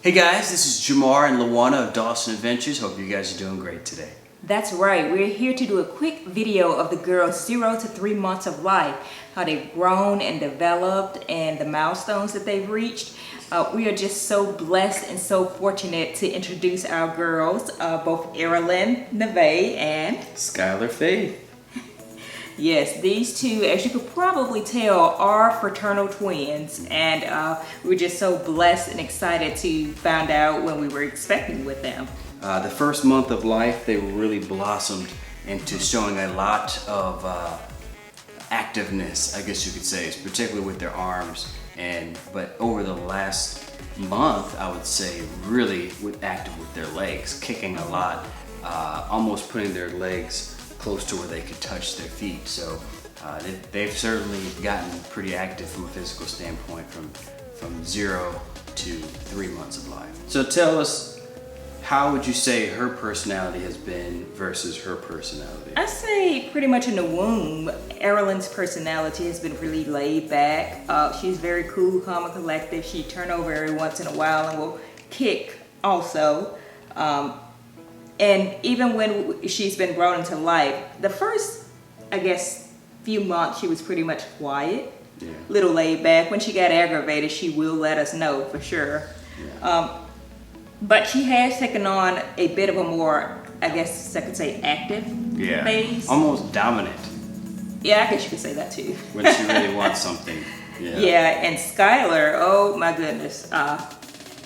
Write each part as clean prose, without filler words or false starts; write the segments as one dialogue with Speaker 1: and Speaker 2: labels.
Speaker 1: Hey guys, this is Jamar and Lawana of Dawson Adventures. Hope you guys are doing great today.
Speaker 2: That's right. We're here to do a quick video of the girls' 0 to 3 months of life, how they've grown and developed and the milestones that they've reached. We are just so blessed and so fortunate to introduce our girls, both Aerolyn, Nevaeh, and
Speaker 1: Skylar Faith.
Speaker 2: Yes, these two, as you could probably tell, are fraternal twins, and we're just so blessed and excited to find out when we were expecting with them.
Speaker 1: The first month of life, they really blossomed into showing a lot of activeness, I guess you could say, particularly with their arms. But over the last month, I would say, really active with their legs, kicking a lot, almost putting their legs close to where they could touch their feet. So they've certainly gotten pretty active from a physical standpoint from 0 to 3 months of life. So tell us, how would you say her personality has been versus her personality?
Speaker 2: I say pretty much in the womb, Aerolyn's personality has been really laid back. She's very cool, calm, and collective. She turn over every once in a while and will kick also. And even when she's been brought into life, the first, I guess, few months, she was pretty much quiet, little laid back. When she got aggravated, she will let us know for sure. Yeah. But she has taken on a bit of a more, I guess I could say, active phase.
Speaker 1: Almost dominant.
Speaker 2: Yeah, I guess you could say that too.
Speaker 1: When she really wants something.
Speaker 2: Yeah, and Skylar, oh my goodness.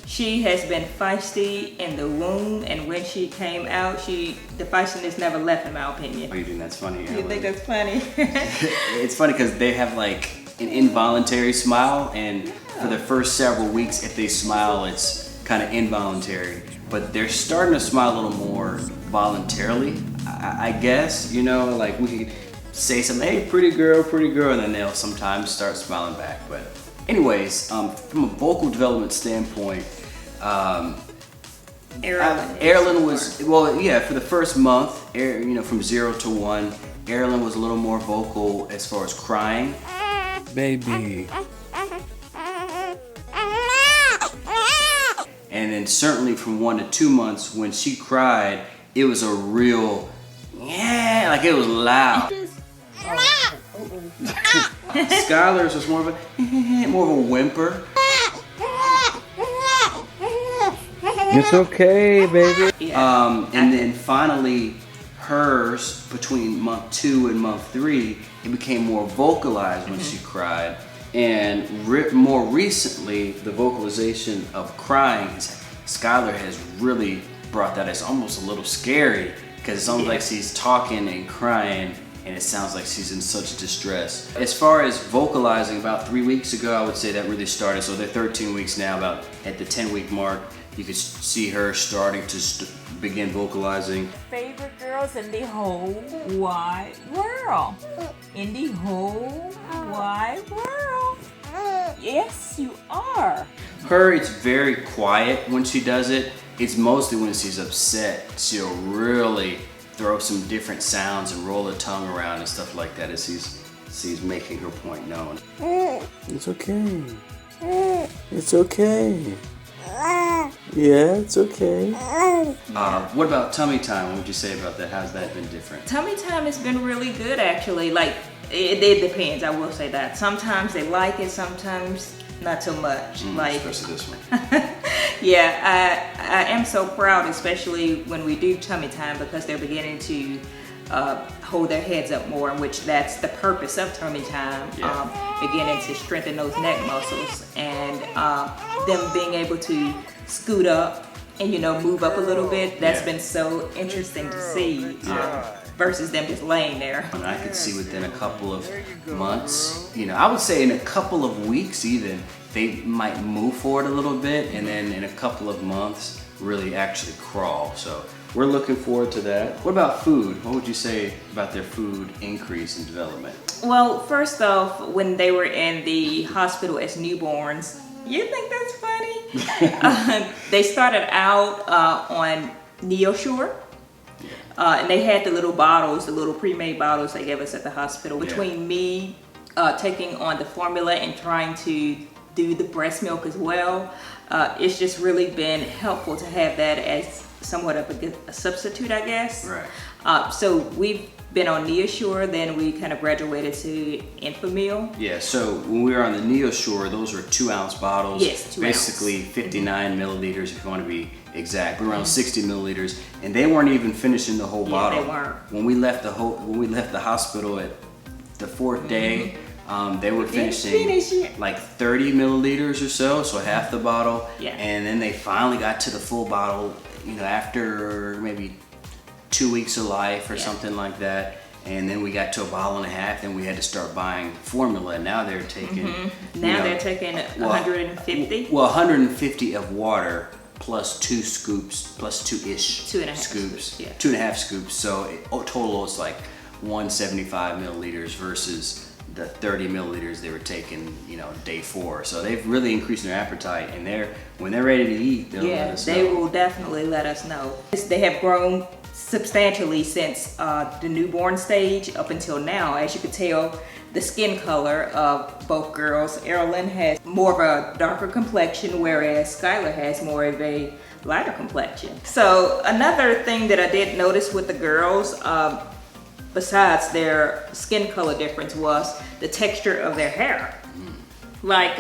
Speaker 2: She has been feisty in the womb, and when she came out, the feistiness never left, in my opinion.
Speaker 1: Oh, you think that's funny?
Speaker 2: You think that's funny?
Speaker 1: It's funny because they have like an involuntary smile, and for the first several weeks, if they smile, it's kind of involuntary. But they're starting to smile a little more voluntarily, I guess. You know, like we could say something, hey, pretty girl, and then they'll sometimes start smiling back. But anyways, from a vocal development standpoint, Aerolyn was, well, yeah, for the first month, from 0 to 1, Aerolyn was a little more vocal as far as crying. Baby. And then certainly from 1 to 2 months, when she cried, it was a real, like it was loud. Skylar's was more of a whimper. It's okay, baby. And then finally, hers between month 2 and month 3, it became more vocalized when she cried. And more recently, the vocalization of crying, Skylar has really brought that. It's almost a little scary because it's almost like she's talking and crying, and it sounds like she's in such distress. As far as vocalizing, about 3 weeks ago, I would say that really started. So they're 13 weeks now, about at the 10-week mark. You could see her starting to begin vocalizing.
Speaker 3: Favorite girls in the whole wide world. In the whole wide world. Yes, you are.
Speaker 1: Her, it's very quiet when she does it. It's mostly when she's upset. She'll really throw some different sounds and roll her tongue around and stuff like that as she's making her point known. It's okay. It's okay. Yeah, it's okay. What about tummy time? What would you say about that? How's that been different?
Speaker 2: Tummy time has been really good, actually. Like, it depends, I will say that. Sometimes they like it, sometimes not so much.
Speaker 1: Especially this one.
Speaker 2: Yeah, I am so proud, especially when we do tummy time, because they're beginning to hold their heads up more, which that's the purpose of tummy time. Beginning to strengthen those neck muscles, and them being able to scoot up and move up a little bit. That's been so interesting to see, versus them just laying there.
Speaker 1: And I could see within a couple of months, I would say in a couple of weeks even, they might move forward a little bit, and then in a couple of months really actually crawl. So we're looking forward to that. What about food? What would you say about their food increase in development?
Speaker 2: Well, first off, when they were in the hospital as newborns, you think that's funny? They started out on NeoSure. And they had the little bottles, the little pre-made bottles they gave us at the hospital. Between me taking on the formula and trying to do the breast milk as well. It's just really been helpful to have that as somewhat of a substitute, I guess.
Speaker 1: Right.
Speaker 2: So we've been on Neosure, then we kind of graduated to Infamil.
Speaker 1: Yeah, so when we were on the Neosure, those were 2-ounce bottles.
Speaker 2: Yes, 2
Speaker 1: basically 59 milliliters if you want to be exact, but around 60 milliliters, and they weren't even finishing the whole bottle.
Speaker 2: They weren't.
Speaker 1: When we left the hospital at the 4th day, they were finishing like 30 milliliters or so half the bottle.
Speaker 2: Yeah.
Speaker 1: And then they finally got to the full bottle, you know, after maybe 2 weeks of life or something like that. And then we got to a bottle and a half, then we had to start buying formula. Now they're taking
Speaker 2: they're taking 150.
Speaker 1: Well, 150 of water plus 2 scoops, plus 2-ish
Speaker 2: 2.5
Speaker 1: scoops.
Speaker 2: Yeah.
Speaker 1: 2.5 scoops. So total is like 175 milliliters versus the 30 milliliters they were taking, you know, day 4. So they've really increased their appetite, and when they're ready to eat, they'll let us know.
Speaker 2: They will definitely let us know. They have grown substantially since the newborn stage up until now. As you can tell, the skin color of both girls, Aerolyn has more of a darker complexion, whereas Skylar has more of a lighter complexion. So another thing that I did notice with the girls, besides their skin color difference, was the texture of their hair. Like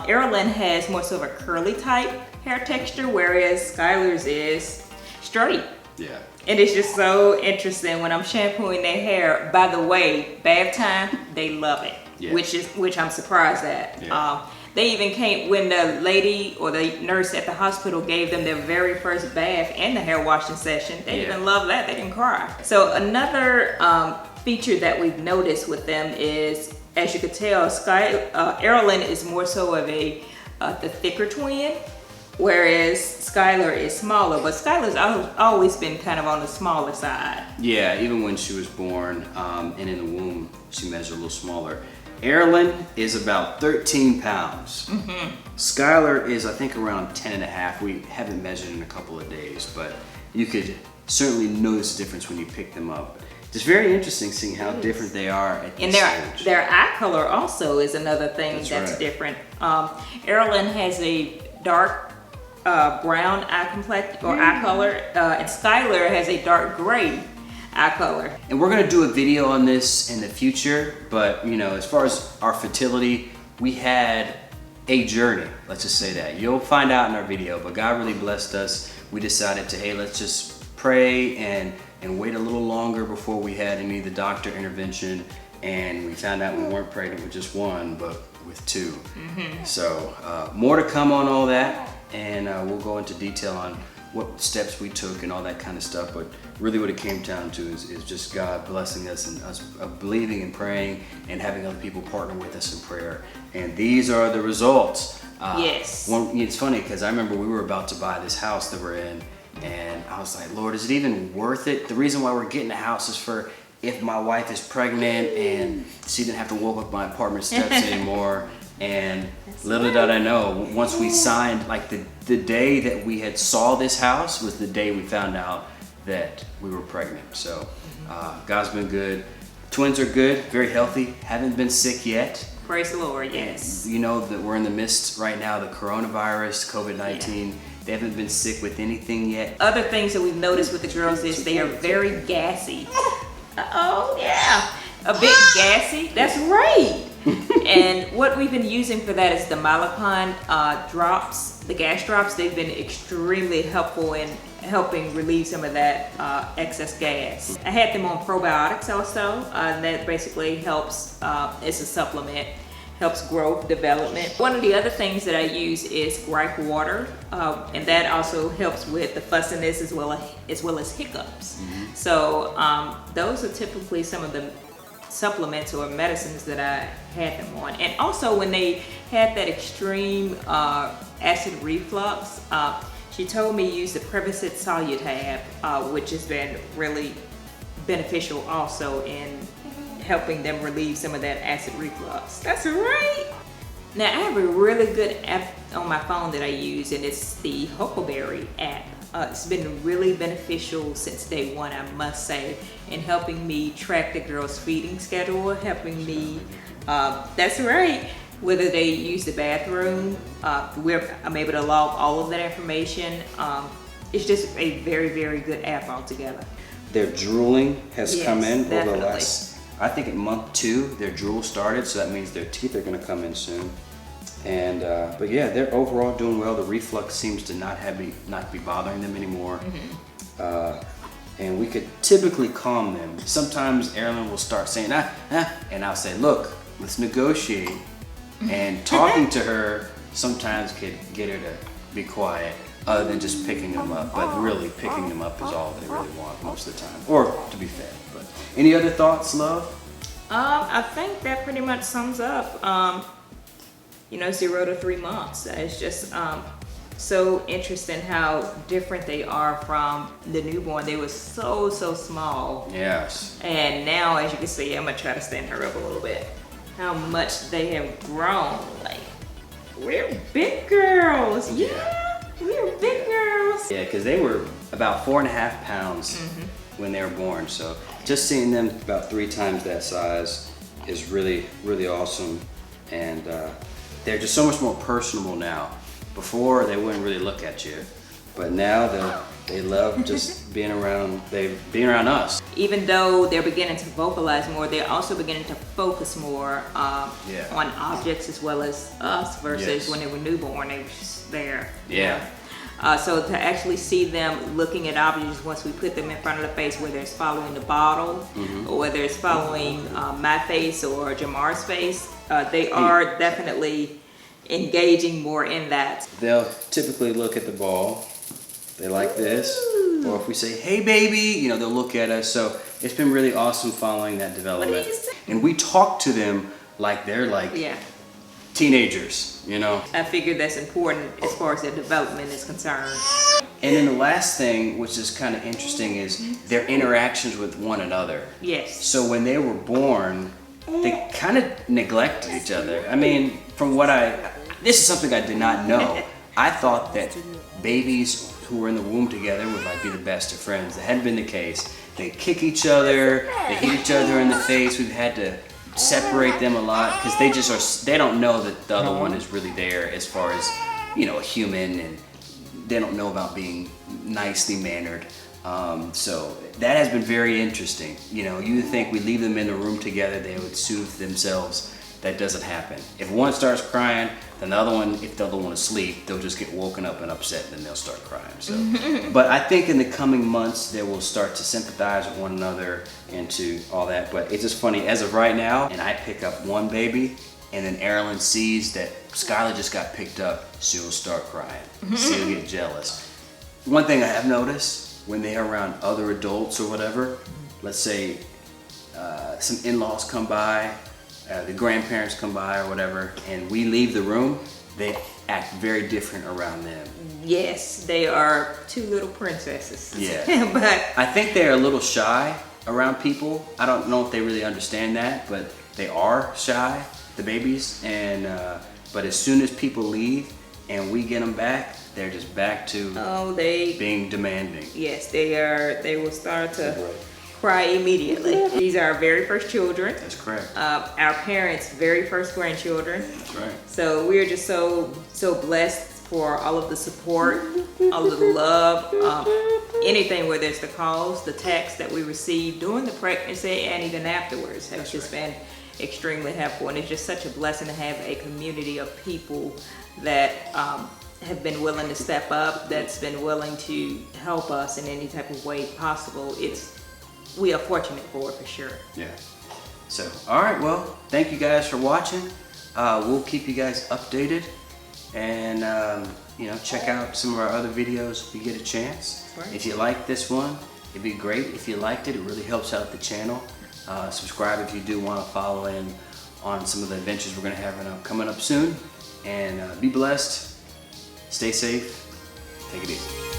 Speaker 2: Aerolyn has more so of a curly type hair texture, whereas Skylar's is straight.
Speaker 1: Yeah.
Speaker 2: And it's just so interesting when I'm shampooing their hair. By the way, bath time, they love it,
Speaker 1: Yeah.
Speaker 2: which I'm surprised at.
Speaker 1: Yeah.
Speaker 2: They even came when the lady or the nurse at the hospital gave them their very first bath and the hair washing session. They even loved that. They didn't cry. So another feature that we've noticed with them is, as you could tell, Aerolyn is more so of the thicker twin, whereas Skylar is smaller. But Skylar's always been kind of on the smaller side.
Speaker 1: Yeah, even when she was born and in the womb, she measured a little smaller. Aerolyn is about 13 pounds. Skylar is, I think, around 10 and a half. We haven't measured in a couple of days, but you could certainly notice the difference when you pick them up. It's very interesting seeing how different they are at this stage.
Speaker 2: Their eye color also is another thing that's
Speaker 1: right.
Speaker 2: different. Aerolyn has a dark brown eye complexion or eye color, and Skylar has a dark gray eye color.
Speaker 1: And we're gonna do a video on this in the future, but you know, as far as our fertility, we had a journey, let's just say that. You'll find out in our video, but God really blessed us. We decided to, hey, let's just pray and wait a little longer before we had any of the doctor intervention, and we found out we weren't pregnant with just one, but with 2. So more to come on all that, and we'll go into detail on what steps we took and all that kind of stuff. But really what it came down to is just God blessing us and us believing and praying and having other people partner with us in prayer. And these are the results.
Speaker 2: Yes.
Speaker 1: It's funny because I remember we were about to buy this house that we're in, and I was like, Lord, is it even worth it? The reason why we're getting a house is for if my wife is pregnant and she didn't have to walk up my apartment steps anymore. And little did I know, once we signed, like the day that we had saw this house was the day we found out that we were pregnant. So God's been good. Twins are good, very healthy, haven't been sick yet.
Speaker 2: Praise the Lord, yes.
Speaker 1: You know that we're in the midst right now, the coronavirus, COVID-19. Yeah. They haven't been sick with anything yet.
Speaker 2: Other things that we've noticed with the girls is they are very gassy. Oh yeah, a bit gassy. That's right. And what we've been using for that is the Malapon drops, the gas drops. They've been extremely helpful in helping relieve some of that excess gas. I had them on probiotics also, and that basically helps, it's a supplement, helps growth, development. One of the other things that I use is gripe water, and that also helps with the fussiness as well as hiccups. So those are typically some of the supplements or medicines that I had them on. And also when they had that extreme acid reflux, she told me use the Prevacid Solutab, which has been really beneficial also in helping them relieve some of that acid reflux. That's right. Now I have a really good app on my phone that I use, and it's the Huckleberry app. It's been really beneficial since day one, I must say, in helping me track the girls' feeding schedule, helping me, that's right, whether they use the bathroom. I'm able to log all of that information. It's just a very, very good app altogether.
Speaker 1: Their drooling has come in over
Speaker 2: definitely.
Speaker 1: the last, I think in month 2, their drool started, so that means their teeth are gonna come in soon. And, but yeah, they're overall doing well. The reflux seems to not be bothering them anymore. And we could typically calm them. Sometimes Aerolyn will start saying, and I'll say, look, let's negotiate. And talking to her sometimes could get her to be quiet, other than just picking them up. But really, picking them up is all they really want most of the time, or to be fed. But any other thoughts, love?
Speaker 2: I think that pretty much sums up, 0 to 3 months. It's just so interesting how different they are from the newborn. They were so small.
Speaker 1: Yes.
Speaker 2: And now, as you can see, I'm gonna try to stand her up a little bit. How much they have grown. Like, we're big girls. Yeah, we're big girls.
Speaker 1: Yeah, because they were about 4.5 pounds when they were born. So just seeing them about 3 times that size is really, really awesome. And they're just so much more personable now. Before, they wouldn't really look at you, but now they love just being around us.
Speaker 2: Even though they're beginning to vocalize more, they're also beginning to focus more on objects as well as us versus when they were newborn, they were just there.
Speaker 1: Yeah.
Speaker 2: So to actually see them looking at objects once we put them in front of the face, whether it's following the bottle or whether it's following my face or Jamar's face, they are definitely engaging more in that.
Speaker 1: They'll typically look at the ball. They like this. Or if we say, hey baby, they'll look at us. So it's been really awesome following that development. And we talk to them like they're like teenagers,
Speaker 2: I figure that's important as far as their development is concerned.
Speaker 1: And then the last thing, which is kind of interesting, is their interactions with one another.
Speaker 2: Yes.
Speaker 1: So when they were born, they kind of neglected each other. I mean, this is something I did not know. I thought that babies who were in the womb together would be the best of friends. That hadn't been the case. They kick each other, they hit each other in the face. We've had to separate them a lot because they don't know that the other one is really there as far as, a human, and they don't know about being nicely mannered. So that has been very interesting. You would think we leave them in the room together, they would soothe themselves. That doesn't happen. If one starts crying, then the other one, if the other one is asleep, they'll just get woken up and upset, and then they'll start crying. So, but I think in the coming months, they will start to sympathize with one another and to all that. But it's just funny, as of right now, and I pick up one baby, and then Aerolyn sees that Skylar just got picked up, she'll start crying. She'll get jealous. One thing I have noticed, when they're around other adults or whatever, let's say some in-laws come by, the grandparents come by or whatever, and we leave the room, they act very different around them.
Speaker 2: Yes, they are 2 little princesses.
Speaker 1: Yeah.
Speaker 2: But
Speaker 1: I think they're a little shy around people. I don't know if they really understand that, but they are shy, the babies. And but as soon as people leave and we get them back, they're just back to being demanding.
Speaker 2: Yes, they are. They will start to cry immediately. These are our very first children.
Speaker 1: That's correct.
Speaker 2: Our parents' very first grandchildren.
Speaker 1: That's right.
Speaker 2: So we're just so blessed for all of the support, all of the love, anything, whether it's the calls, the texts that we receive during the pregnancy and even afterwards, has just been extremely helpful. And it's just such a blessing to have a community of people that have been willing to step up, that's been willing to help us in any type of way possible. We are fortunate for it, for sure.
Speaker 1: Yeah. So, all right, well, thank you guys for watching. We'll keep you guys updated, and check out some of our other videos if you get a chance.
Speaker 2: Right.
Speaker 1: If you like this one, it'd be great if you liked it. It really helps out the channel. Subscribe if you do want to follow in on some of the adventures we're going to have coming up soon. And be blessed. Stay safe. Take it easy.